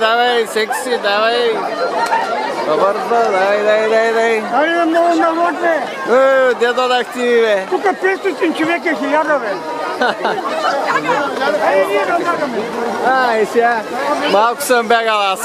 Давай, секси, давай. Бързо, дай. Ай, много народ, бе. Де додахте ви, бе? Тук 500 човека, 1000, бе. Ай, ние разлагаме. Ай, сега. Малко съм бягал аз.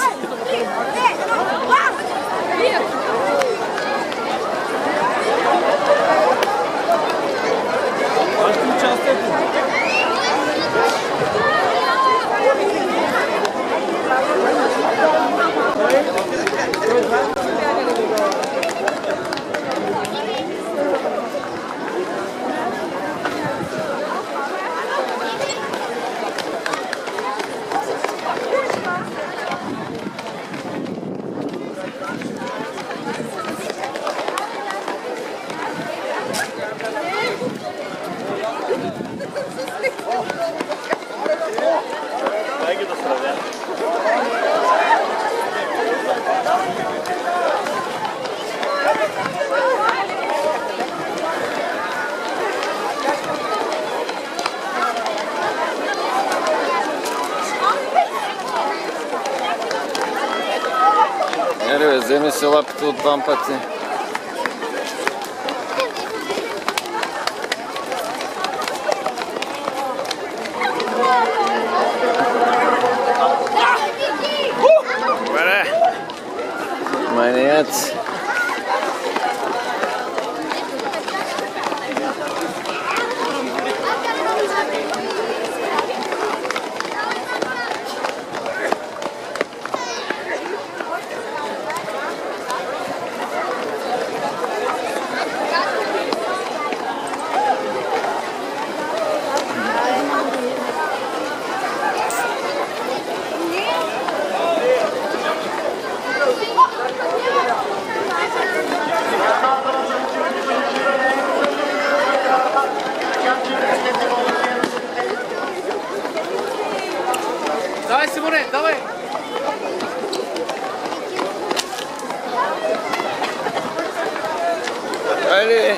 Вземи си лапите от два пъти. Добре. Манияци. Давай, Симоне, давай! Айде!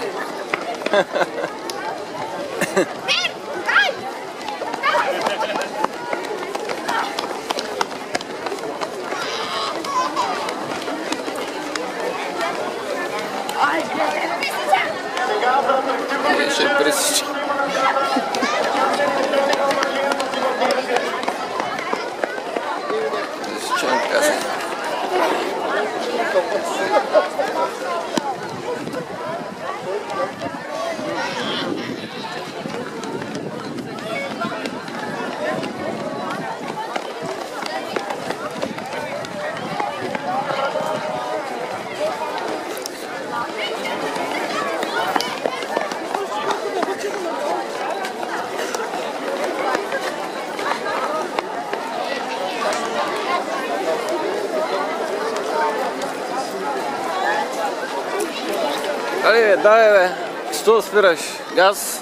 Ще пресича. Пресичам каза. Давай, бе. Що спираш? Газ?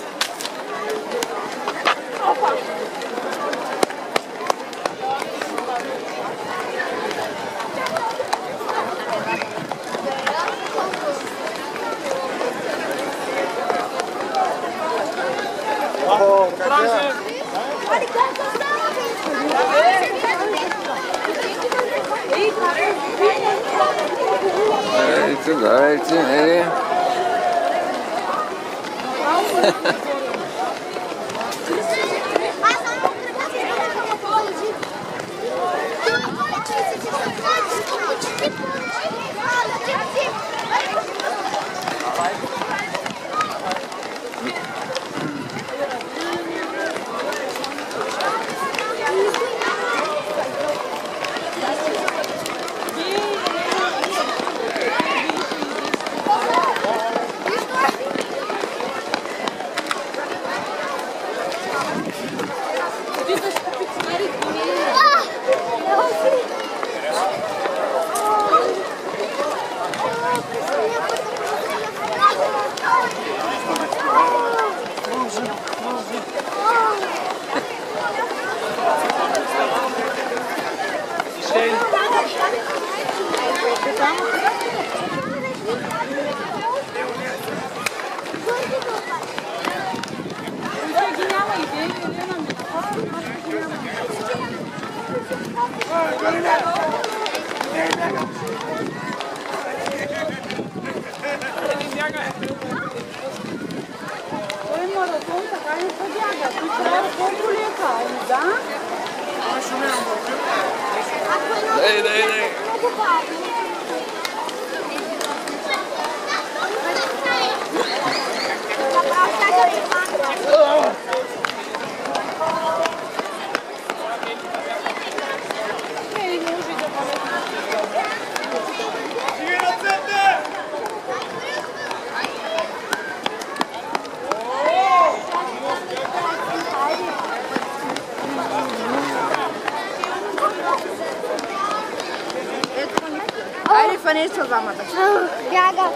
Давайте. Dai. Айде, фанеш се двамата. Бяга.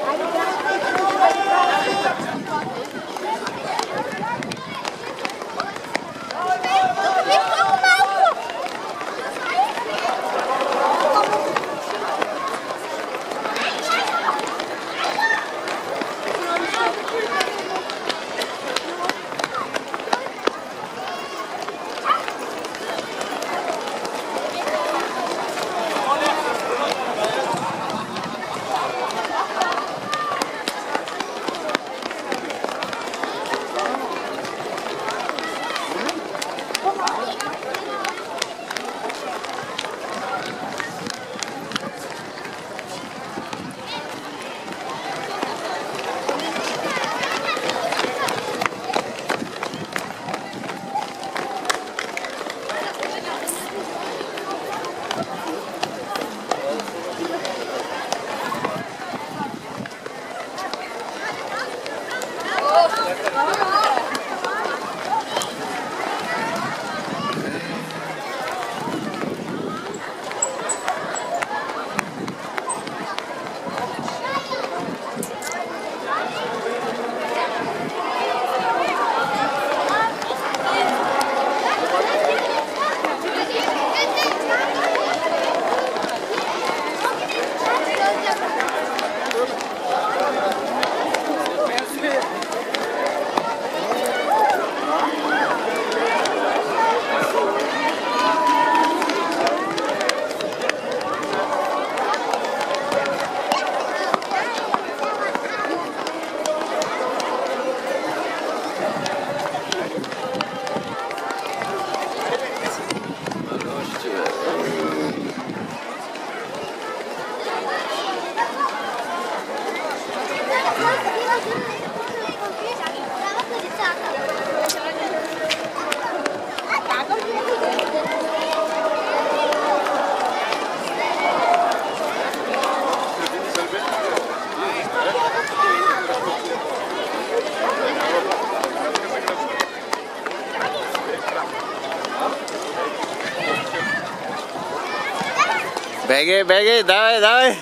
Бегай, давай.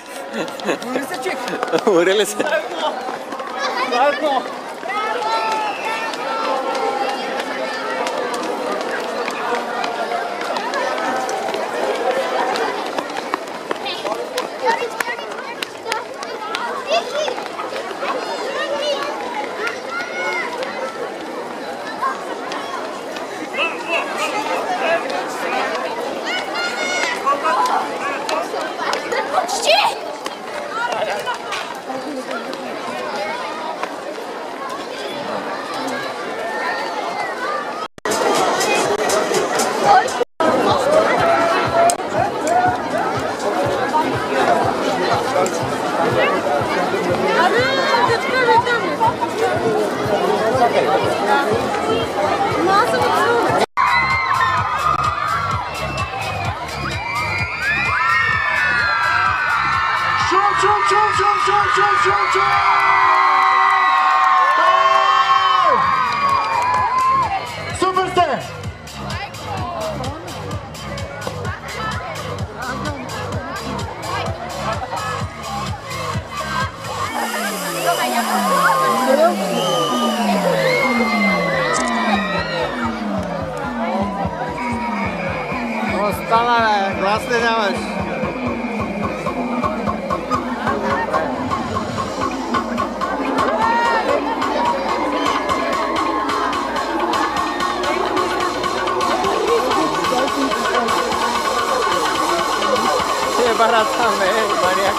Урели се. Марко! Супер сте! Остана, глас не нямаш. Baratame, María.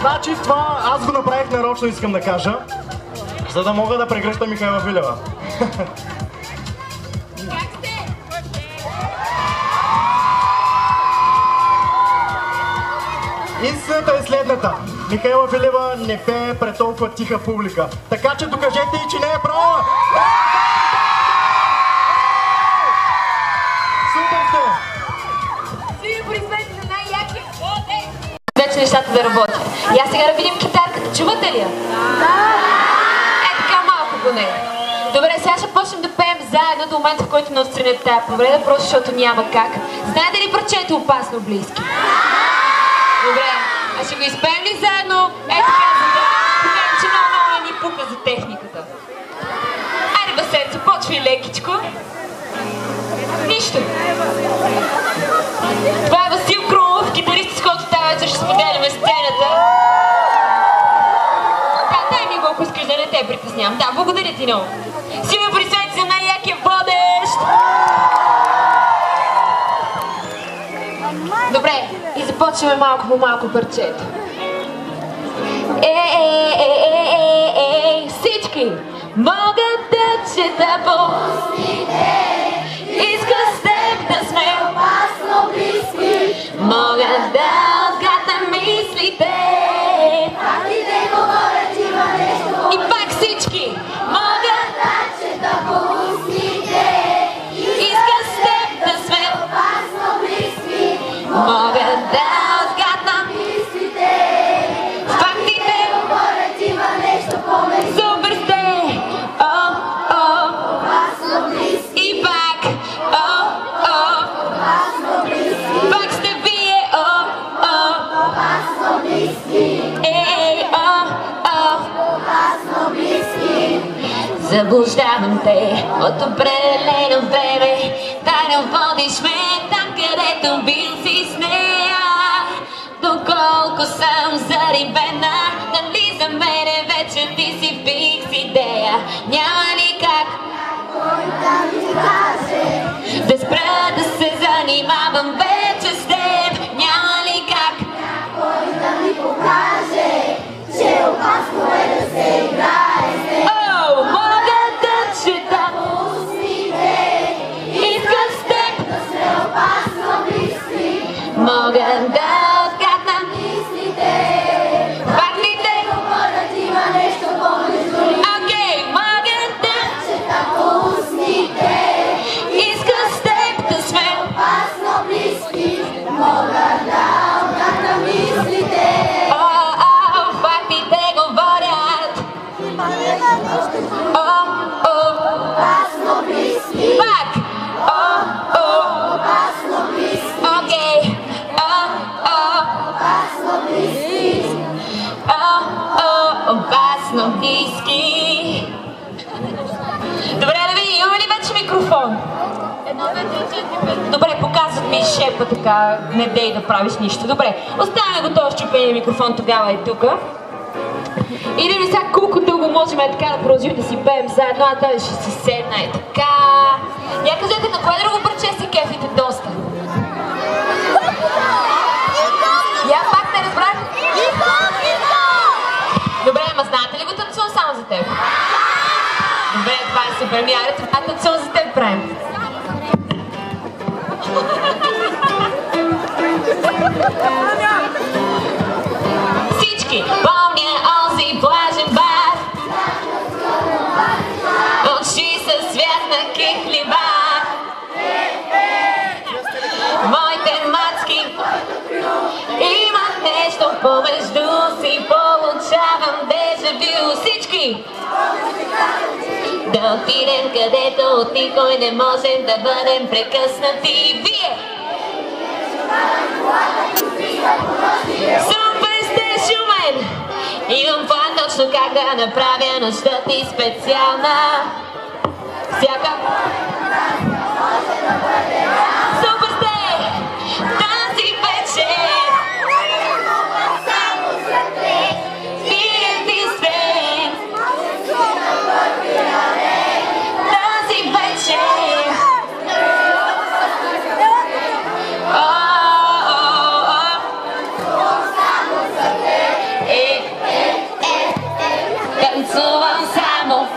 Значи това аз го направих нарочно, искам да кажа, за да мога да прегръща Михайла Филева. Истината е следната. Михайла Филева не пее пред толкова тиха публика. Така че докажете и, че не е права! Супер сте! Вече нещата да работят. И аз сега да видим китарката. Чувате ли я? Да! Е така малко поне. Добре, сега ще почнем да пеем заедно до момента, в който не отстранят тази повреда, просто защото няма как. Знаете ли парчето Опасно близки? Добре, а ще го изпеем ли заедно? Е така, за да покажем, че много не ни пука за техниката. Айде, Басенце, почвай лекичко. Нищо. Това е Васил Крумов, китарист, с който тази вечер ще споделяме сцената. Да, дай ми го, ако искаш да не те притеснявам. Да, благодаря ти много. Силно присъединете за най-якия водещ! Добре, и започваме малко по малко парчето. Всички могат да чета босите. Иска с теб да сме опасно близки. Могат да отгадна мислите. Фактите говорят, има нещо. И пак всички могат да чета босите. Иска с теб да сме опасно близки. Могат да отгадна мислите. Фактите говорят, има нещо помежду. Супер сте! Опасно близки. И пак пак сте вие, опасно близки. Опасно близки. Заблуждавам те от определено време. Тайно водиш ме там, където бил си с нея. Доколко съм зарибена, нали за мене вече ти си фикс идея. Няма никак да спра да се занимавам вече с теб. Няма ли как някой да ми покаже, че опасно е да се мога да отгадна мислите. Фактите говорят, има нещо помежду ни. Окей, мога да чета по устните. Искам с теб да сме опасно близки. Мога да отгадна мислите. Фактите говорят. Опасно близки. Пак. Опасно близки. Окей. Опасно близки. Опасно близки. Добре, да видим, имаме ли вече микрофон? Добре, показват ми шепа така, не дей да правиш нищо. Добре, оставяме го този щупения микрофон тогава и тук. Идем ли сега колко дълго можем така да продължим да си пеем заедно, а той ще си седна и така. Я кажете, на кое друго парче си кефите доста? Я пак не разбрах? Добре, ама знаете ли го танцувам само за теб? Добре, това е супер. Мяре, това танцувам за теб правим. Всички помня онзи плажен бар, очи със свят на кихлива, моите мацки имат нещо помежду си, получавам дежавю. Всички да отидем където от никой не можем да бъдем прекъснати. Вие супер сте, Шумен! Имам план точно как да направя нощта ти специална. Всяка супер сте! Тази вечер вие ти сте. Тази вечер танцувам само.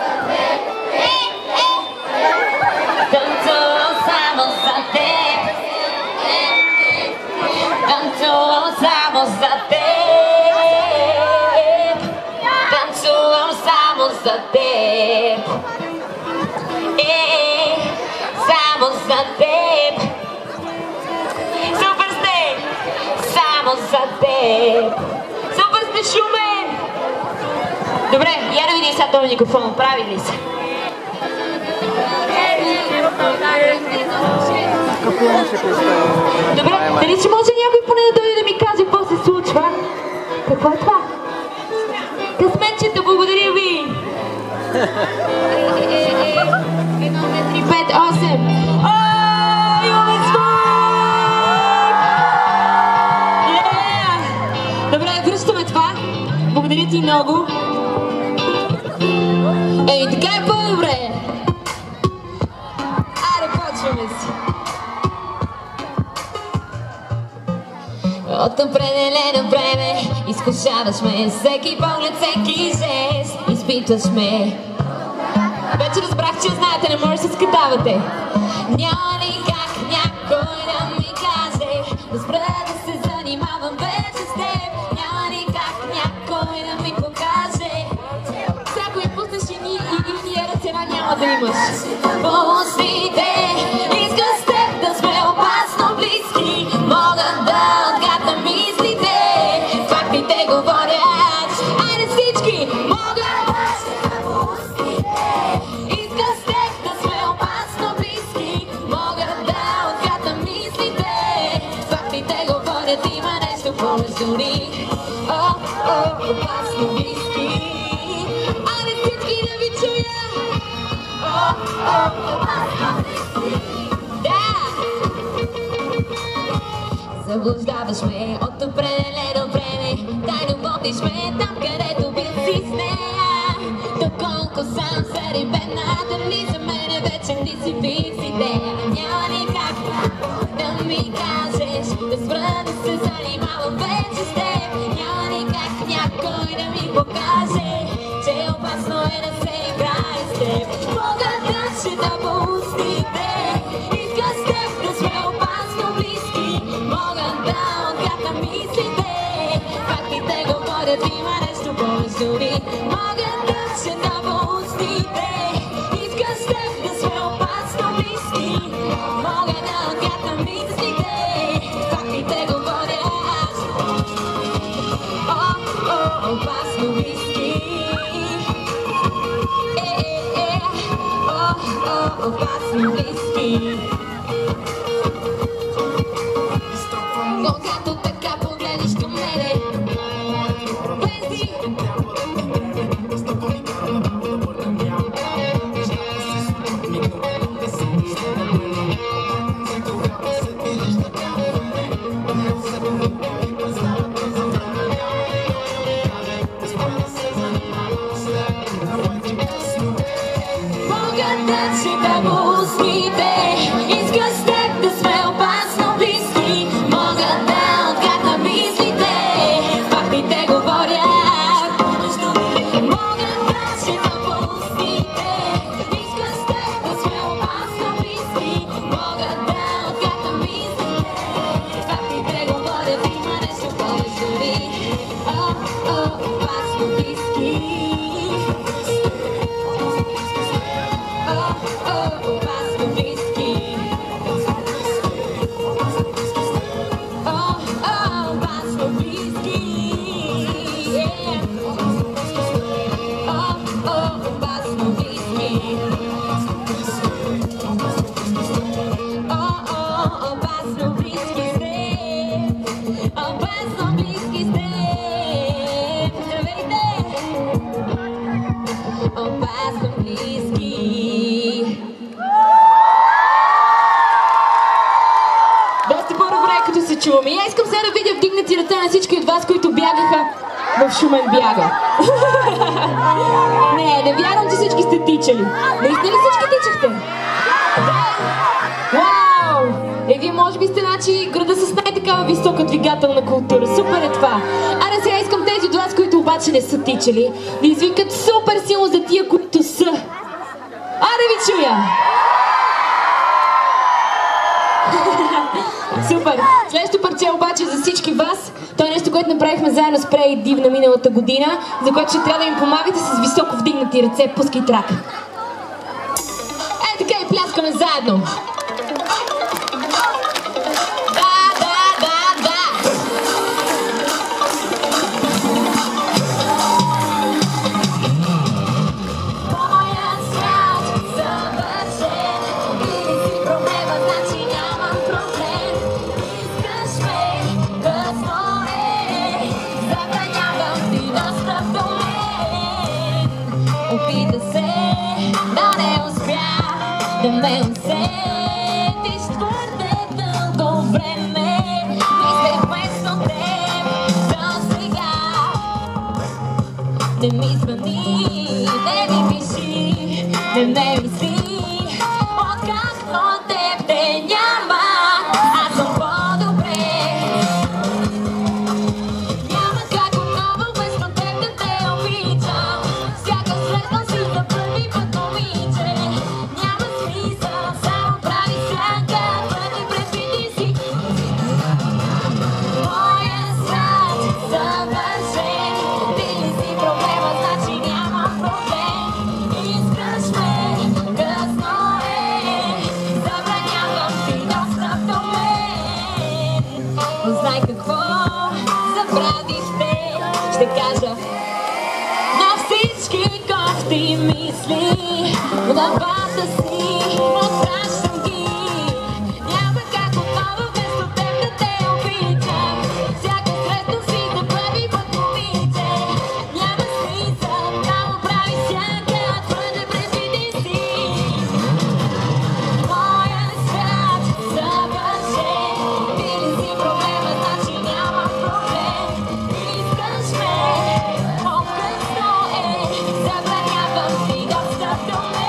Танцувам само за теб. Танцувам само за теб. Танцувам само за теб. Само за теб. Супер сте! Само за теб. Супер сте, Шумен! Добре, я да видим сега този микрофон, прави ли се? Добре, дали ще може някой поне да дойде да ми каже какво се случва? Какво е това? Късметчета, благодаря ви! 1, 2, 3, 5, 8. Имаме звук! Добре, връщаме това. Благодаря ти много. Ей, така е по-добре. Аре, почваме си. От определено време изкушаваш ме, всеки поглед, всеки жест изпитваш ме. Вече разбрах, че знаете, не може да се скатавате. Няма ли как някой да ми каже да спра да се занимавам вече с теб? Няма ли как някой да ми покаже? Всяко я пуснеш и ние ръцена няма да имаш. Пустите, искам с теб да сме опасно близки. Мога да отгадна мислите, фактите говорят. Айде всички, мога да чета по устните. Искам с теб да сме опасно близки. Мога да отгадна мислите, фактите говорят. Има нещо помежду ни. Опасно близки. Айде всички да ви чуя. Да! Заблуждаваш ме от определено време, тайно водиш ме там, където бил си с нея. Доколко сам заради бедната ми за мене вече ти си фикс идея. Няма ли как да ми кажеш да спра да се занимавам вече с теб? Няма ли как някой да ми покаже, че опасно е да се играе с теб? Мога да чета по устните, иска с теб да сме опасно близки. Мога да опасно близки. Когато така погледнеш към мене, влези. Погледнат си да му устните, искаш с теб да сме опасно близки. Мога да отгадна мислите, фактите говорят. Погледнат си да му устните, искаш с теб да сме опасно близки. Мога да отгадна мислите, фактите говорят. Има нещо повече дори. Опасно близки. Опасно близки. Опасно близки. Опасно близки. Опасно близки сте. Опасно близки сте. Здравейте! Опасно близки. Доста по-добре, като се чуваме. И искам сега да видя вдигнати ръце на всички от вас, които бягаха в Шумен бяга. Не вярвам, че всички сте тичали. Наистина ли всички тичахте? Да? Вау! Вие може би сте града с най-такава висока двигателна култура. Супер е това! Аре сега искам тези от вас, които обаче не са тичали, да извикат супер силно за тия, които са. Да ви чуя! Супер! Следващото парче обаче за всички вас. То е нещо, което направихме заедно с Прей и Дивна миналата година, за което ще трябва да им помагате с високо вдигнати ръце. Пускай трак! Така и пляскаме заедно! Опита се, да не успя да ме усетиш твърде дълго време. Мислех вместо теб до сега. Не ми звъни, не ми пиши, не ме мисли, откакто теб те няма. Аз съм по-добре. Няма как отново вместо теб да те обичам. Сякаш срещам си за първи път, момиче. Няма смисъл, само прави сянка, твърде предвиди си. Моя свят съвършен, ти ли си проблема, значи няма проблем. Искаш ме, късно е, забранявам ти достъп до мен. Знай какво забравихте, ще кажа на всички кофти мисли, главата си отпращам ги. Няма как отново вместо теб да те обичам. Всяка срещам си за първи път, момиче. Няма смисъл, само прави сянка, твърде предвиди си. Моя свят съвършен, ти ли си проблема, значи няма проблем. Искаш ме, по-късно е, забранявам ти достъп до мен.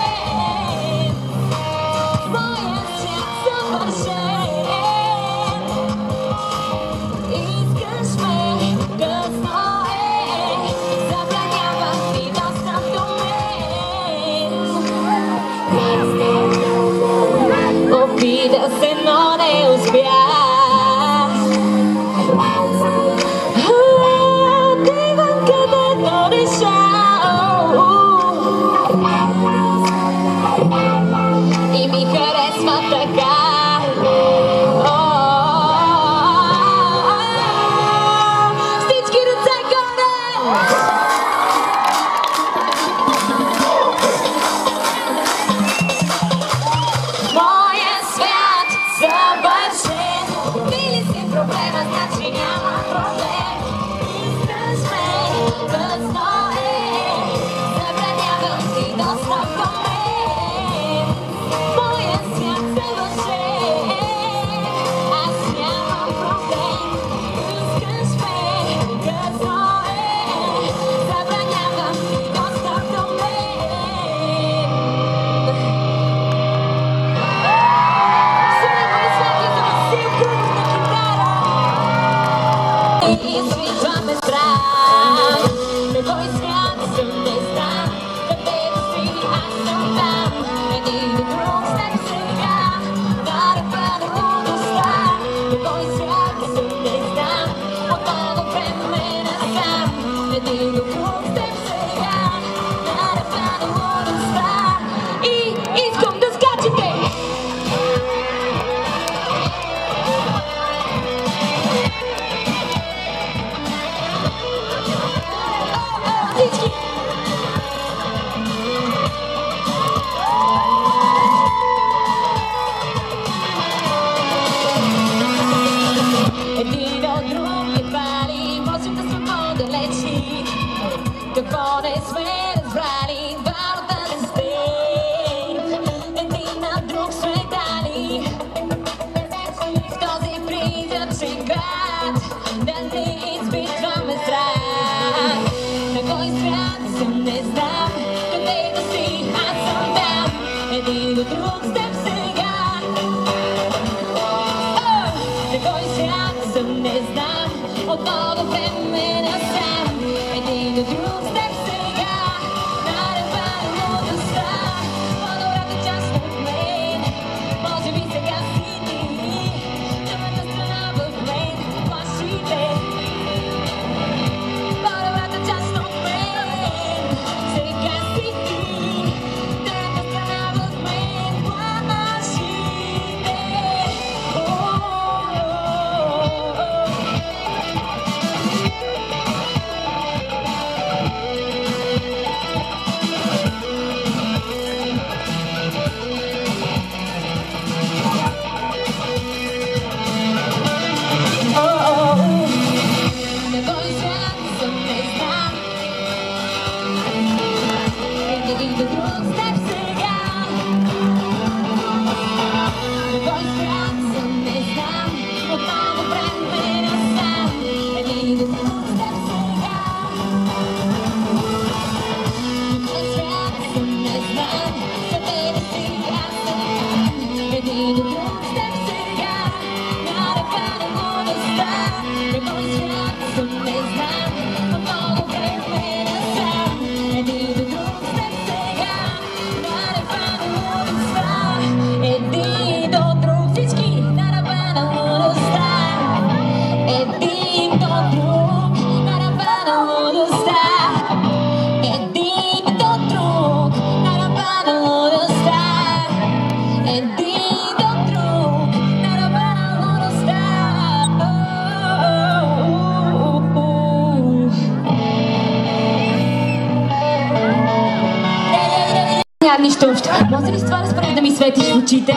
до друг с теб сега. На кой свят съм не знам, от много време насам. Един до друг с теб сега, наревана младостта, по-добрата част от мен. Може би сега си ти, другата страна в мен плаши те. По-добрата част от мен, сега си ти, другата страна в мен плаши те. На кой свят съм не знам, един до друг с теб сега. На кой свят съм не знам, от много време насам. Един до друг с теб сега. На кой свят съм не знам, за тебе си аз съм. Един до друг с теб сега, на ръка на младостта. На кой свят съм не знам, от много време насам. Един до друг с теб сега, на ръка на младостта. Един до друг всички, на ръка на младостта. Един до друг, на ръка на младостта. Един до друг, на ръка на младостта. Един до друг, на ръка на младостта. Няма нищо общо. Може ли с това да спреш да ми светиш в очите?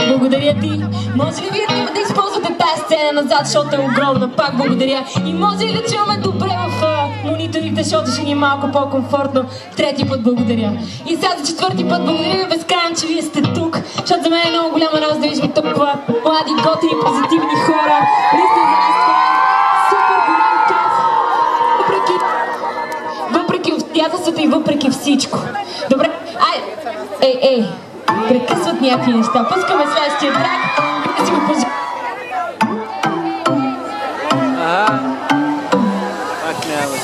Благодаря ти. Може ли вие да използвате тази сцена назад, защото е огромна? Пак благодаря. И може ли да чуваме добре в мониторите, защото ще ни е малко по-комфортно? Трети път благодаря. И сега за четвърти път благодаря ви безкрайно, че вие сте тук, защото за мен е много голяма радост да виждам толкова млади, готини, позитивни хора. Наистина за нас това е супер голям кеф. Въпреки обстоятелствата и въпреки всичко. Добре, ей, прекъсват някакви неща. Пускаме следващия трак, да си го пожелавам. Пак няма.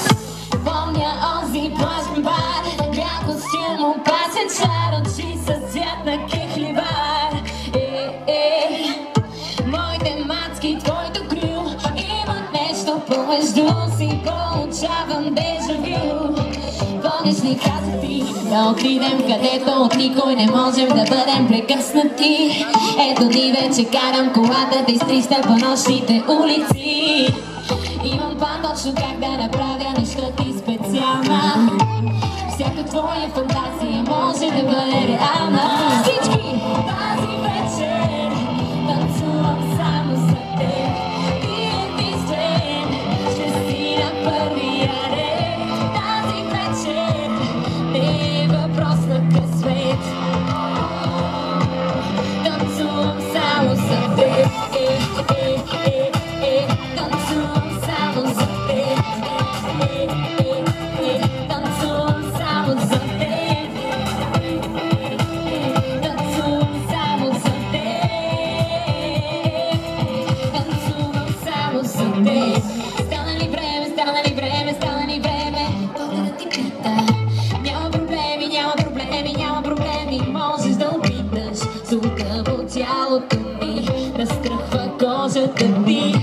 Помня онзи плажен бар, бях костюм, опасен шар, очи с цвят на кехливар. Моите мацки, твоето крил, имат нещо помежду си, получавам дежавю. Помниш ли, казах ти, да отидем където от никой не можем да бъдем прекъснати. Ето ти вече карам колата ти с 300 по нощните улици. Имам план точно как да направя нещата ти специална. Всяка твоя фантазия може да бъде реална. Всички тази вечер танцувам само за теб. Ти единствен ще си на първия ред. Тази вечер не е въпрос на късмет. Танцувам само за теб. Танцувам само за теб. Танцувам само за теб. Танцувам само за теб. Танцувам само за теб. Стана ли време, стана ли време, стана ли време? Тук да ти пита. Няма проблеми, няма проблеми, няма проблеми. Можеш да опиташ звука по тялото ми, разтръхва кожата ти.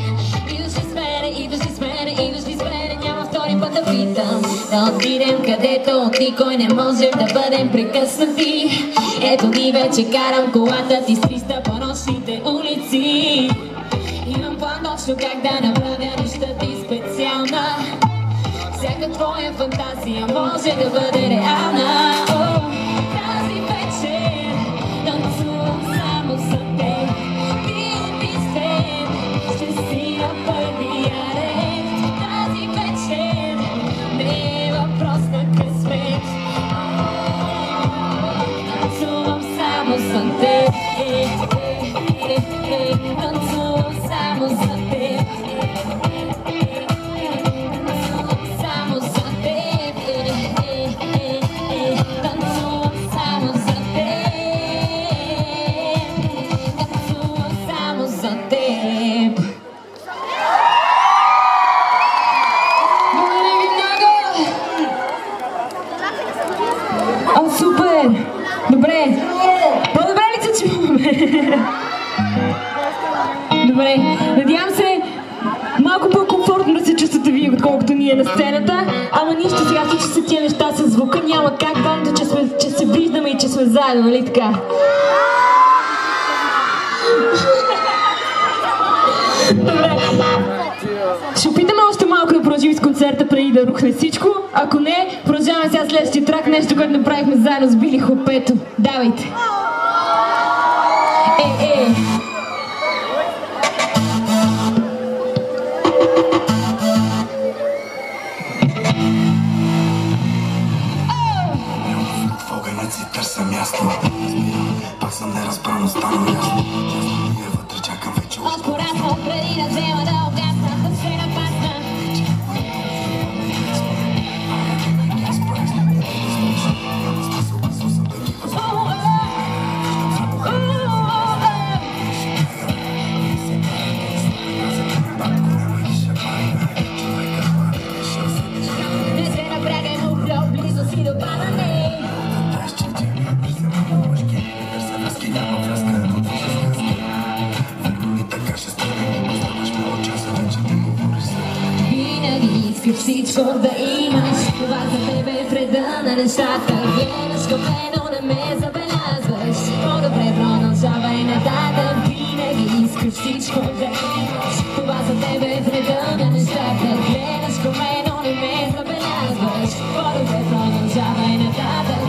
Идваш ли с мене, идваш ли с мене, идваш ли с мене? Няма втори път да питам. Да отидем където от никой не можем да бъдем прекъснати. Ето ни вече карам колата ти с 300 по нощните улици. Имам план точно как да направя нещата ти специална. Всяка твоя фантазия може да бъде реална. Тази вечер танцувам само за теб. Ти единствен ще си на първия ред. Тази вечер не е въпрос на късмет. Танцувам само за теб. Танцувам само за теб. Само за теб. Танцувам само за теб. Добре, надявам се малко по-комфортно да се чувствате вие, отколкото ние на сцената. Ама нищо, сега всички са тия неща с звука. Няма как важно, че се виждаме и че сме заедно, нали така? Добре. Ще опитаме още малко да продължим с концерта преди да рухне всичко. Ако не, продължаваме сега следващия трак, нещо, което направихме заедно с Били Хопето. Давайте! В огънят си търся място. Пак съм неразбрано, стана ясно. Ние вътре чакам вече. По-скоро преди да взема да огасна, да се напасна. Не се напрягай, мухло, близо си до падане. Винаги искаш всичко да имаш. Това за тебе е вреда на нещата. Гледаш към мен, но не ме забелязваш. По-добре продължавай нататък. Винаги искаш всичко да имаш. Това за тебе е вреда на нещата. Гледаш към мен, но не ме забелязваш. По-добре продължавай нататък.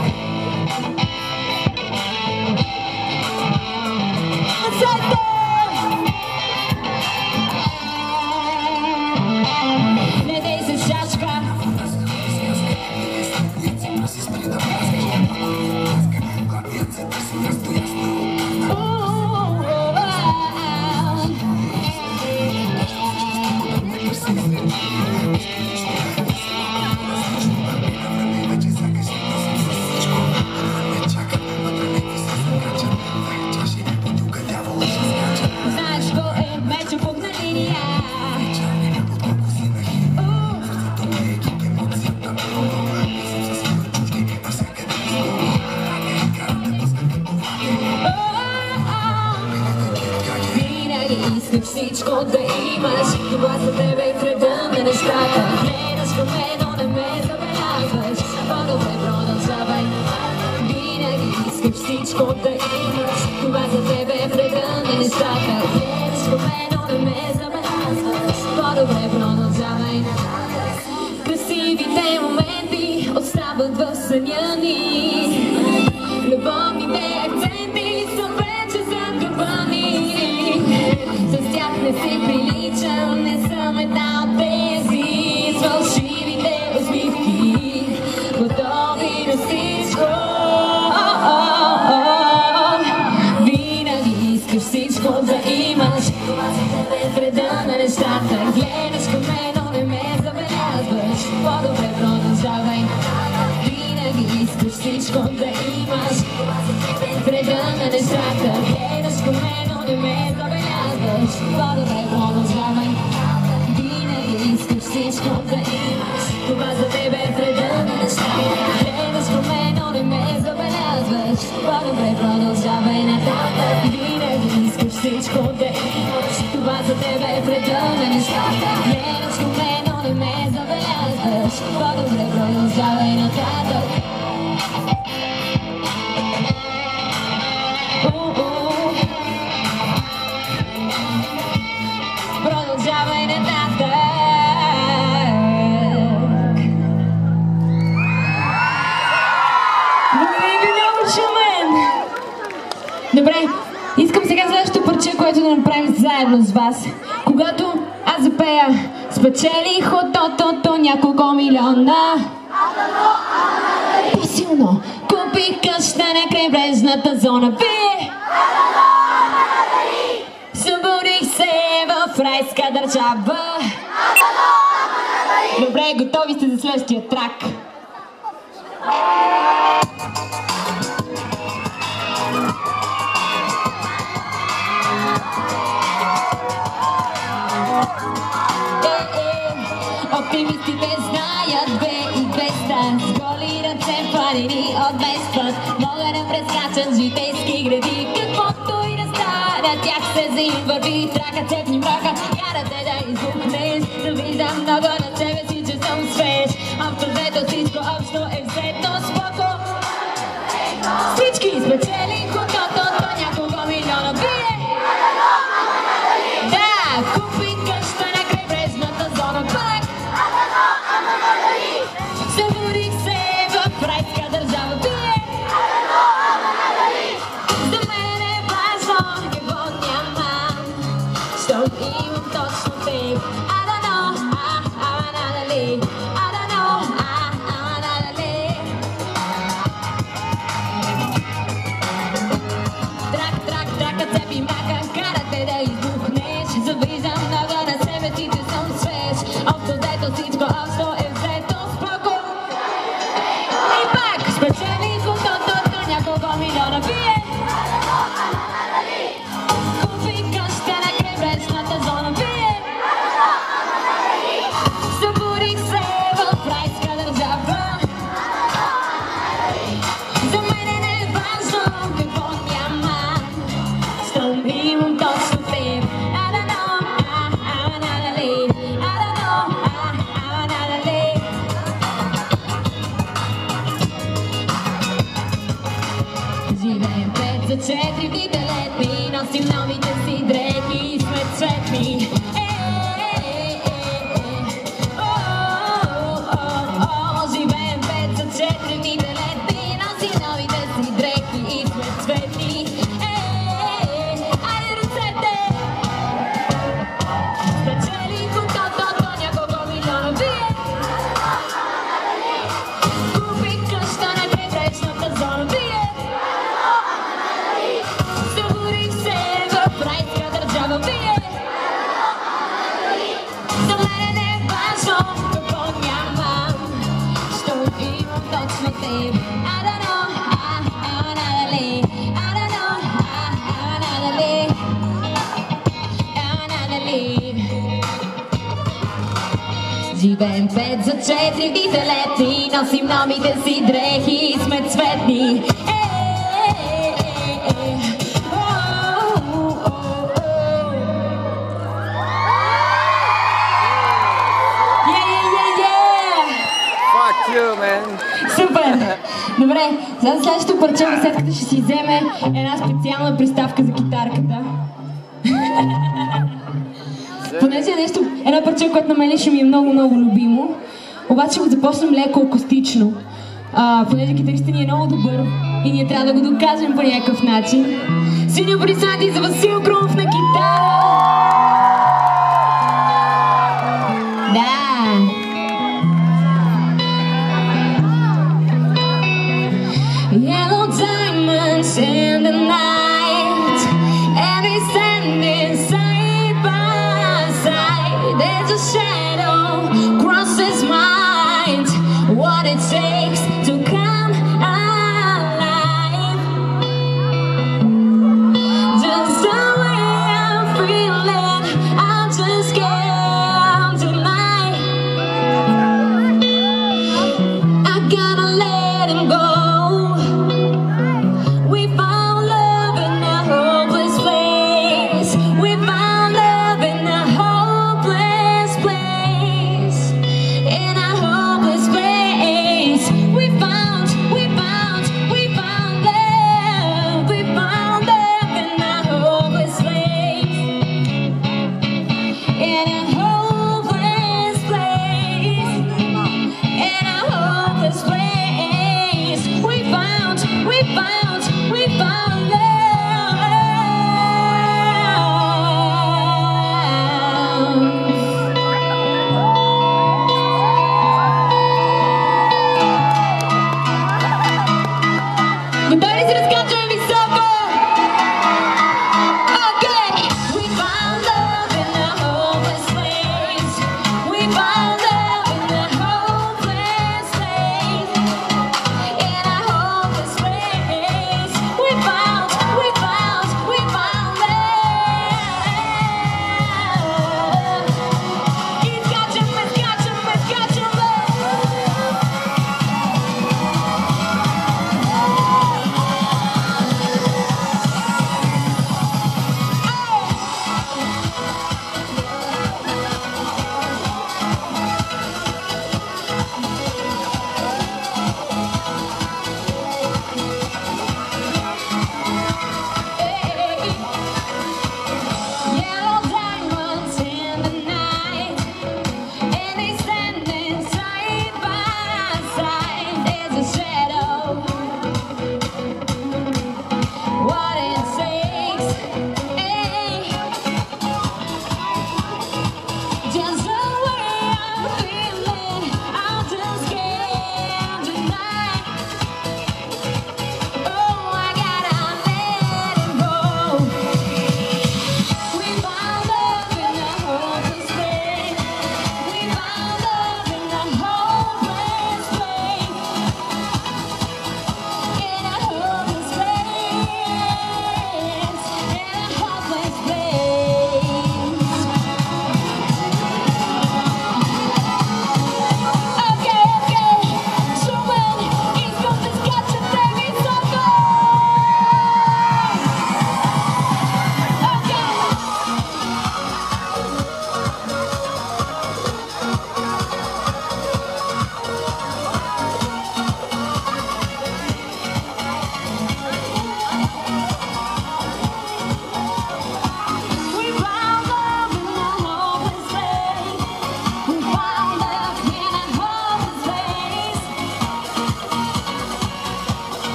Не дей се шашка. Знаеш го е мечо пук на линия. Винаги искаш всичко да имаш. Това за тебе е вреда на нещата. Гледаш към мен, но не ме забелязваш. По-добре продължавай. Винаги искаш всичко да имаш. Това за тебе е вреда на нещата. Гледаш към мен, но не ме забелязваш. По-добре продължавай. Красивите моменти остават в съня ни. Любовните акценти са вече загърбани. С тях не си приличам, не съм една от тези с фалшивите усмивки, готови на всичко. Винаги искаш всичко да имаш. Това за тебе е вреда на нещата. Гледаш към мен, но не ме забелязваш. По-добре продължавай. Винаги искаш всичко да имаш. Това за тебе е вреда на нещата. Гледаш към мен, но не ме забелязваш. По-добре продължавай. Винаги искаш всичко да имаш. Това за тебе е вреда на нещата. Гледаш към мен, но не ме забелязваш. По-добре продължавай нататък. Винаги искаш всичко да имаш. Това за тебе е вреда на нещата. Гледаш към мен, но не ме забелязваш. По-добре продължавай нататък. Продължавай нататък. Благодаря ви много, Шумен! Добре, искам сега следващото парче, което да направим заедно с вас. Когато аз запея спечелих от тото няколко милиона. По-силно купих къща на крайбрежната зона. Вие събудих се в райска държава. Добре, готови сте за следващия трак. Оптимистите знаят 2200 с голи ръце, планини от без път. Могат да прескачат житейски гради, каквото и ви трака, цепни мрака, карате да избухнеш. Завиждам много на себе си, че съм свеж. Общо взето всичко общо е взето споко. Всички спечели хотото, то няколко милиона бие. Да, купи къща на крайбрежната зона пак. Събудих се в райска държава бие. За мен е важно какво няма, щом имам точно теб. I don't know, I don't know, Трака, цепи мака, карате да избухнеш. Завиждам много на себе си, че съм свеж. Общо взето всичко общо е взето споко. И пак спечели хотото, до няколко милиона бие. Купи къща на крайбрежната зона бие. Събудих се в райска държава. За мен не е важно какво няма, щом имам точно теб. I don't know, Живеем 5 за 4 дните летни, носим новите си дрехи и сме цветни. Живеем 5 за 4 дните летни, носим новите си дрехи и сме цветни. Айде ръцете! Спечели хотото, до няколко милиона бие. Купи къща на крайбрежната зона бие. Събудих се в райска държава бие. За мен не е важно какво няма, щом имам точно теб. I don't know, Живеем 5 за 4 дните летни, носим новите си дрехи и сме цветни. Fuck you, man. Супер! Добре, за следващото парче беседката ще си вземе една специална приставка за китарката. Понеже е едно парче, което на мен лично ми е много любимо, обаче го започнем леко акустично. Понеже китаристът ни е много добър и ние трябва да го докажем по някакъв начин. Сини аплодисменти за Васил Крумов на китара! Да! Yellow diamonds in the night, and we standing side by side. There's a shadow crosses mind, what it takes to come alive. Just the way I'm feeling, I just can't deny. I gotta let him go. Place.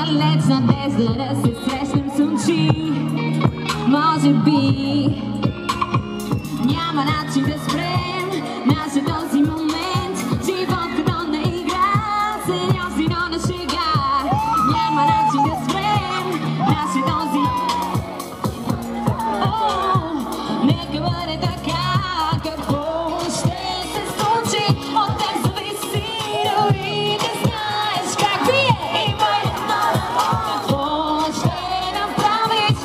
далечна надежда да се срещнем с очи. Може би няма начин да спрем нашия този момент. Живот като на игра, сериозно на шега. Няма начин да спрем нашия този. Нека бъде така. Какво ще се случи? От теб зависи, дори да знаеш как бие и май. Какво ще направиш?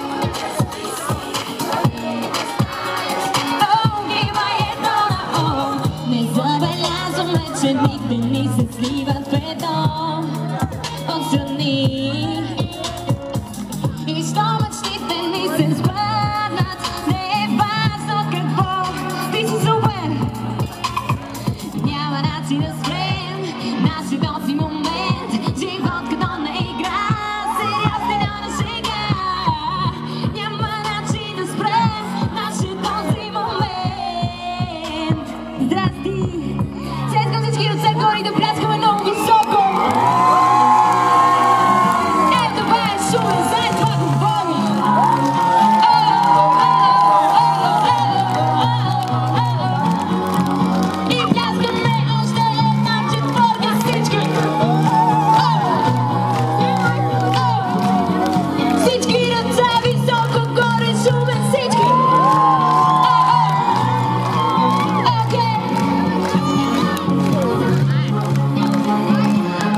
Не забелязваме, че никде ни се сливат в едно отстрани. И що мечтите ни се сбъднат, не е важно какво. Ти си супер. Няма начин да спрем нашия този момент. Живот като на игра, сериозно на шега. Няма начин да спрем нашия този момент. Здрасти! Сега искам всички ръце гори да пляскаме много високо. Това е шумен, за това говори. И пляскаме още една четвърка всички. Всички ръце високо горе, шумен всички.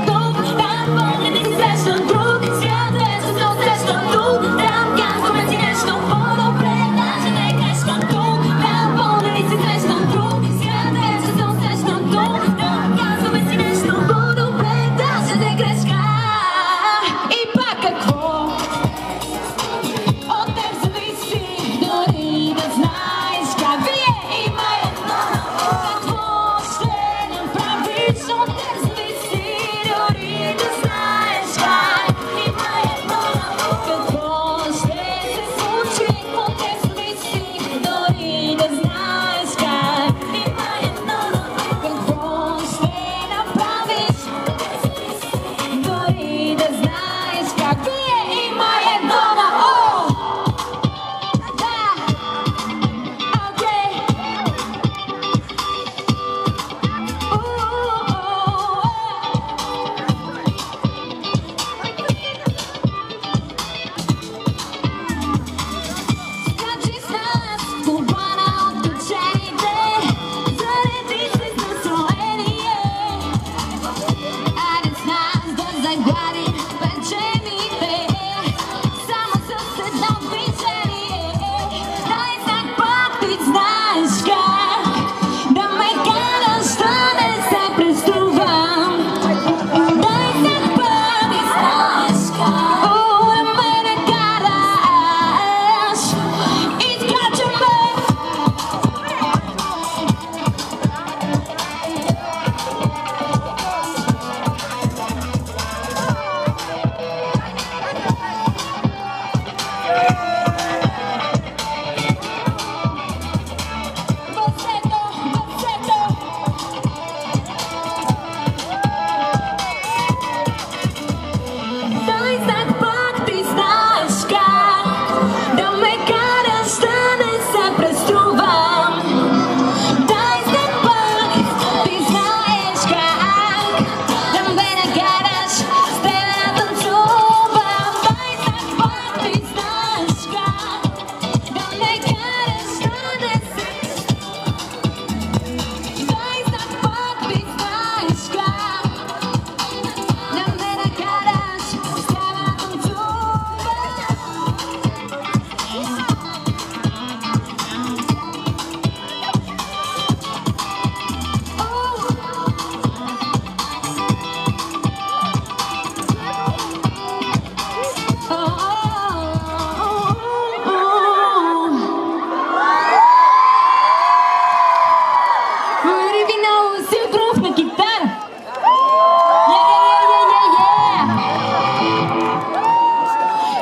Тук, там, погледи се срещам друг свят, вече се усещам тук. Там казваме си нещо по-добре, даже не грешкам тук. Там, погледи се срещам друг свят, вече се усещам тук. Там казваме си нещо по-добре, даже не грешка. И пак какво? От теб зависи, дори да знаеш как вие има едно. Какво ще направиш? От теб зависи, дори да знаеш как има едно. Какво ще се случи? От теб зависи, дори да знаеш как има едно. Какво ще направиш? Дори да знаеш как вие има едно на о! Да! Окей! Скачи с нас в купана от качените, зареди се с настроение. Айде с нас да загладим печените, само с едно движение. Дай знак пак, ти знаеш как да ме караш, да не се преструвам. Дай знак пак, ти знаеш как да ме караш. Изкачаме. Басето, басето. Дай знак пак, ти знаеш как да ме караш, да не се преструвам. Дай знак пак, ти знаеш как да ме накараш, с теб да танцувам. Дай знак пак, ти знаеш как да ме караш, да не се. Дай знак пак, ти знаеш как да ме накараш, с теб да танцувам. Благодаря ви много, Васил Крумов на китара.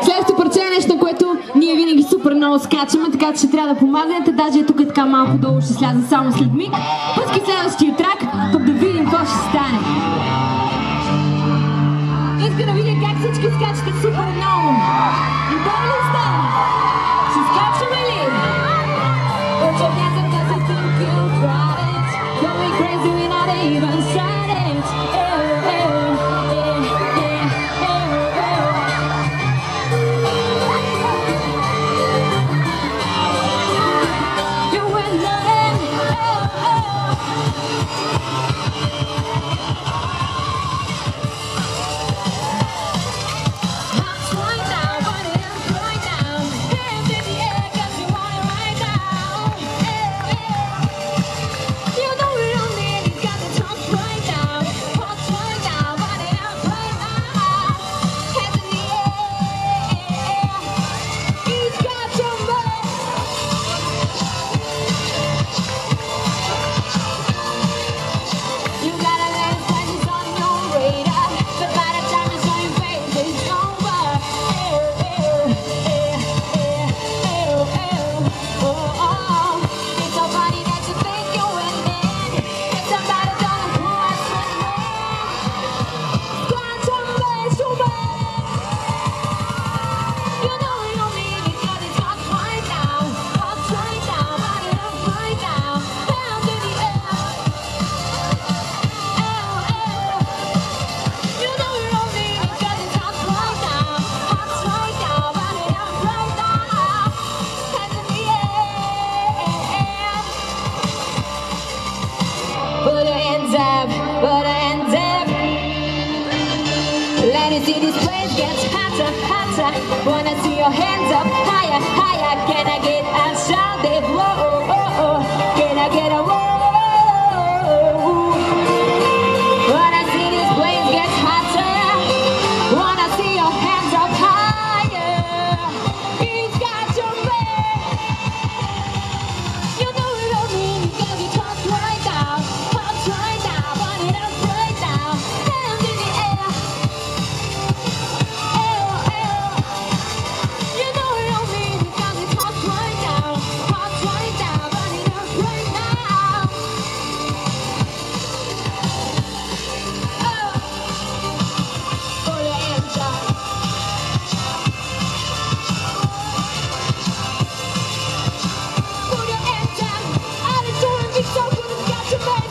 Следващото парче е нещо, на което ние винаги супер много скачаме, така че ще трябва да помагнете. Даже тук е така малко долу, ще сляза само след миг. Пускай следващия трак, пък да видим какво ще стане. Иска да видя как всички скачате супер много. Готови ли сте? Ще скачаме ли? Put your hands up 'cause I think you've got it. Going crazy, we're not even started. You and them. But I end up. Let me see this place gets hotter, hotter. Wanna see your hands up higher, higher. Can I get a shout? Whoa, oh, oh. Can I get a whoa? Wanna see this place gets hotter. Wanna see your hands up higher. He's got your back. You know it don't mean you gotta be tossed right down. Right now, burn it up right now. Hands in the air. You know it don't mean you got it hot right now. Hot right now, burn it up right now. Put your hands up. Put your hands up. All the doing big stuff when it's got your back.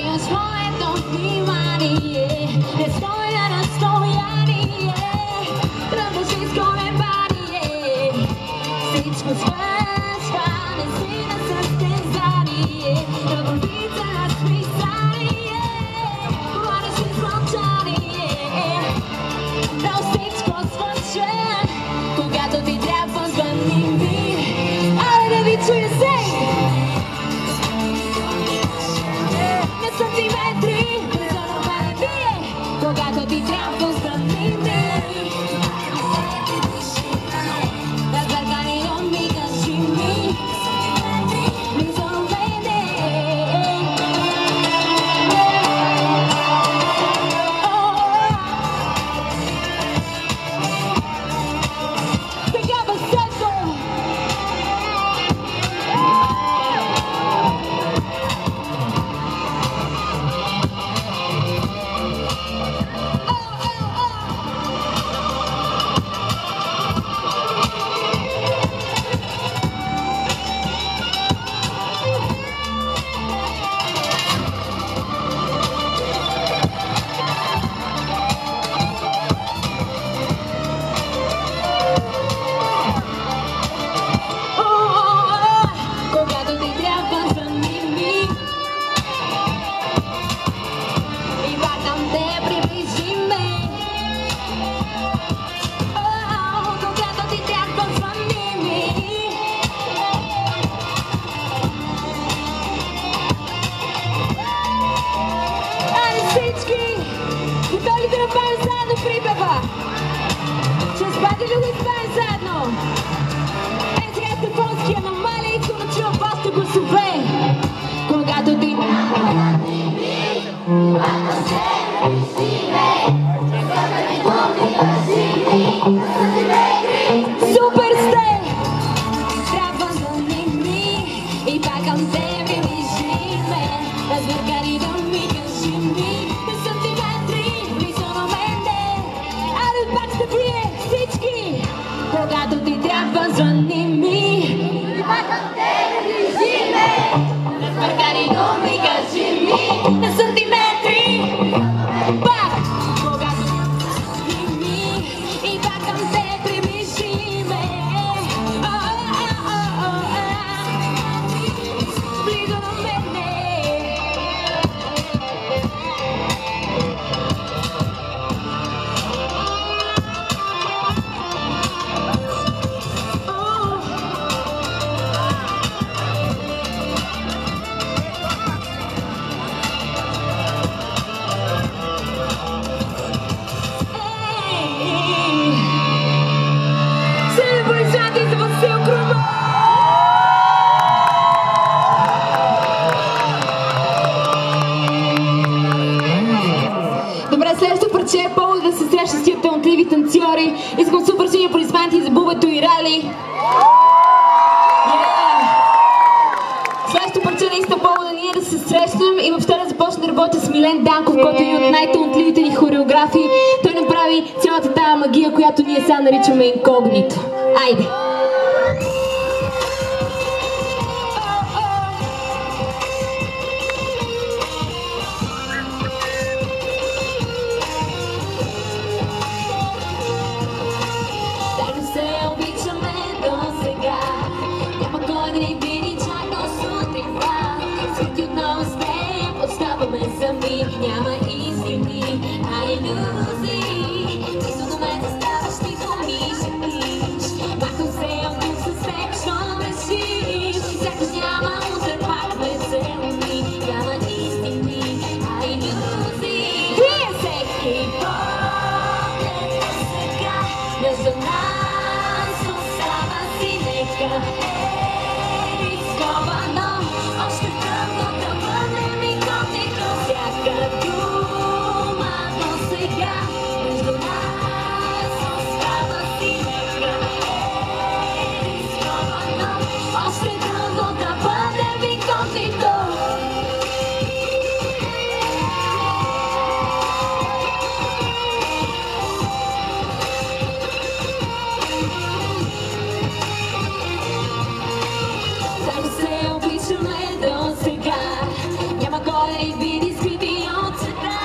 It's right, Размъркани думи, кажи ми, сантиметри близо до мене. Абе пак ще прие всички, когато ти трябва, звъни ми. И пак към тебе ближи ме. Размъркани думи, кажи ми, на сантиметри. Пак, когато звъни ми, и пак към тебе приближи ме. Близо до мене. Добре, следващото парче е повод да се среща с тия талантливи танцори. Искам супер сини аплодисменти за Бубето и Рали. Следващото парче наистина повода ние да се срещнем и въобще да започна да работя с Милен Данков, който е един от най-талантливите ни хореографи. Той направи цялата тая магия, която ние сега наричаме инкогнито. Айде! Няма истини, а илюзии. Близо до мен ставаш тихо ми шепиш. Махам се от тук с теб, що решиш. Сякаш няма утре, пак ме зелени. Няма истини, а илюзии. Всеки поглед сега между нас остава си нека. Рисковано, още дълго да бъдем инкогнито. Всяка дума до сега между нас остава си нека. Рисковано, още дълго да бъдем инкогнито. Само се обичаме до сега. Няма кой да види скрити от света.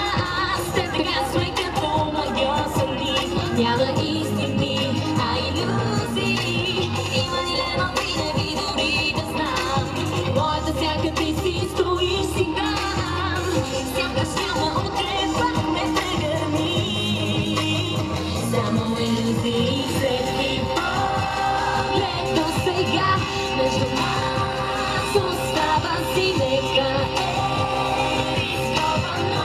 С теб така сме като магиосали. Няма истини, а илюзии. Има ни лено винаги дори да знам. Моята сянка ти си стоиш си там. Сякаш няма утре, пак ме загърни. Само илюзии, всеки поглед до сега между нас остава си нека. Рисковано,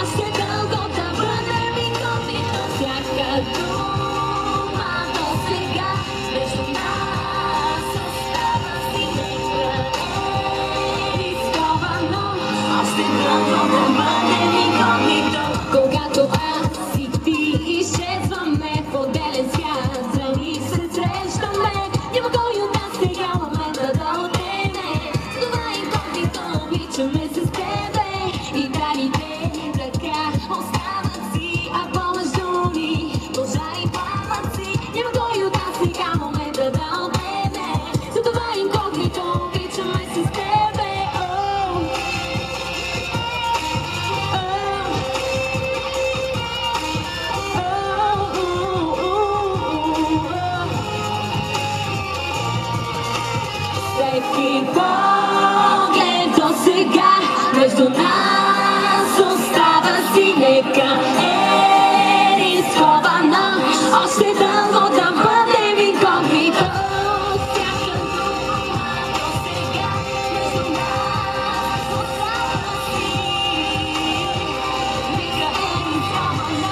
още дълго да бъдем инкогнито. Всяка дума до сега между нас остава си нека. Рисковано, още дълго да бъдем инкогнито. Когато аз и ти изчезваме в отделен свят, зрени се срещаме, няма кой от нас сега момента да отене. С това инкогнито обичаме се с тебе и далите ръка остават си, а помежду ни пожари пламъци. Няма кой от нас сега момента да отене. С това инкогнито обичаме се с тебе. Всеки поглед до сега между нас остава си нека. Рисковано, още дълго да бъдем инкогнито. Всяка дума до сега между нас остава си нека. Рисковано,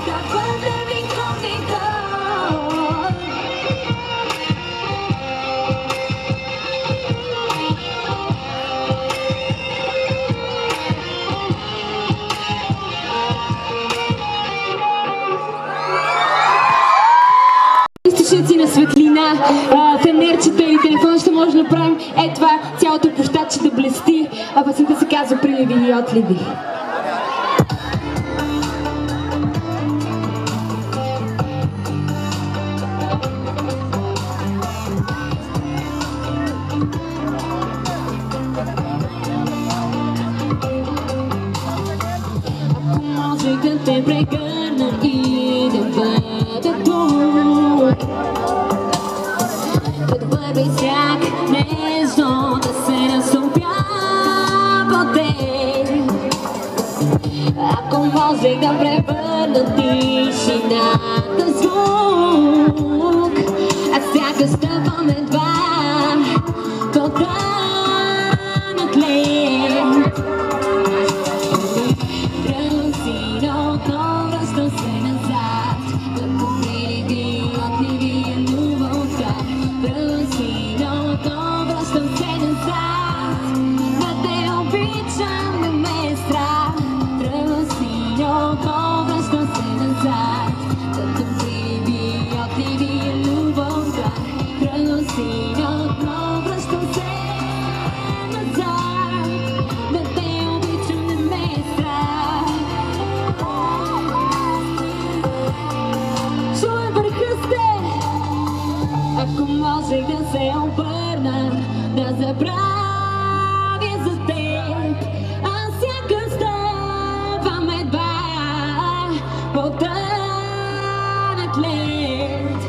да бъдем инкогнито. източници на светлина, фенерчета или телефон ще може да направим това цялото площадче да блести, а песента се казва приливи и отливи. Може да те прегърна и да бъда тук, като върви сяк нежно да се настъпя по теб. Ако може да превърна тишината в звук, аз сякаш стъпвам едва по тънък лед. Връщам се назад, като приливи отливи любовта. Връщам се назад, да те обичам, не ме е страх. Връщам се назад, като приливи отливи любовта. Връщам се назад, да те обичам, не ме е страх. Чуй върха сте, ако можех да се обърна, да забравя за теб, аз сякаш стъпвам едва по тънък лед.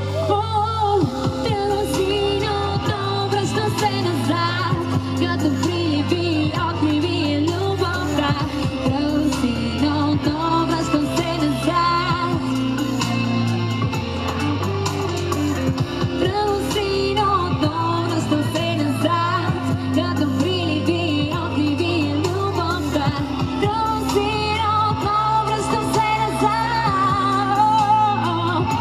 Тръсиното, връщам се назад, като приливи отливи любовта. Тръсиното, връщам се назад. Тръсиното, връщам се назад, като приливи отливи любовта. Тръсиното, връщам се назад,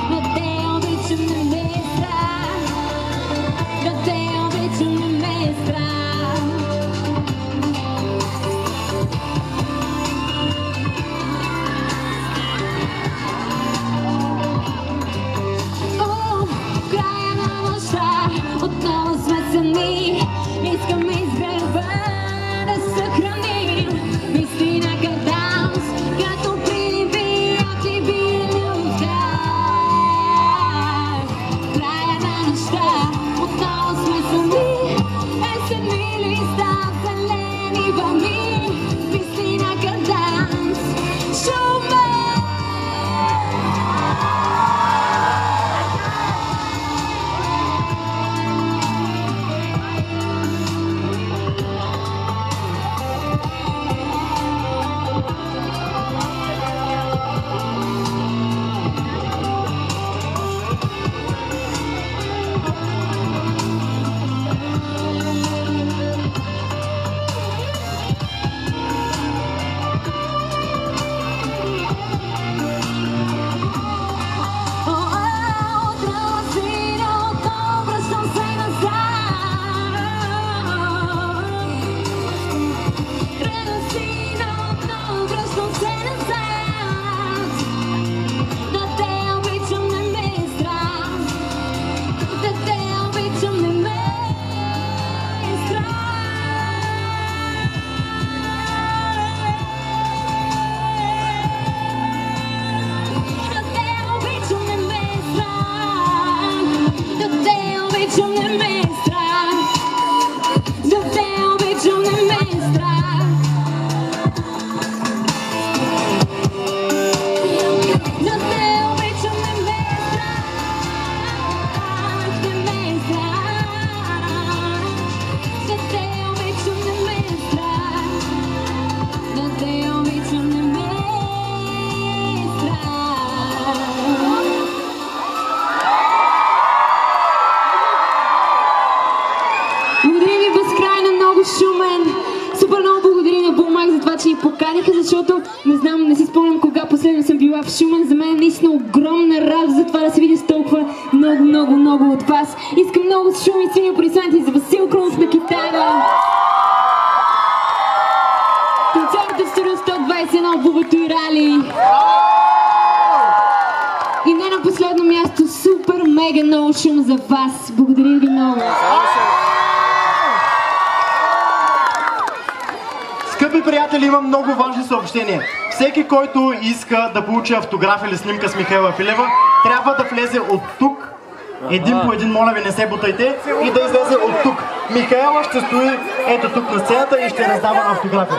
да те обичам, не ме е страх. Да те обичам, не ме е страх. В края на нощта отново сме сами. Искаме из гърба да съхраним истина каданс, като приливи отливи любовта. В края на нощта отново сме сами. Есенни листа, зелени вълни, истина каданс, шумен. Шумен. Супер много благодаря на Булмак за това, че ни поканиха, защото не си спомням кога последно съм била в Шумен. За мен е наистина огромна радост за това да се видя с толкова много от вас. Искам много с шум и силни аплодисменти за Васил Крунов на китара. Концертът в студио 121 Бубато и Рали. И не на последно място, супер мега много шум за вас. Благодаря ви много. Скъпи приятели, имам много важни съобщения. Всеки, който иска да получи автограф или снимка с Михаела Филева, трябва да влезе от тук. Един по един, моля ви, не се бутайте, и да излезе от тук. Михаела ще стои ето тук на сцената и ще раздава автографи.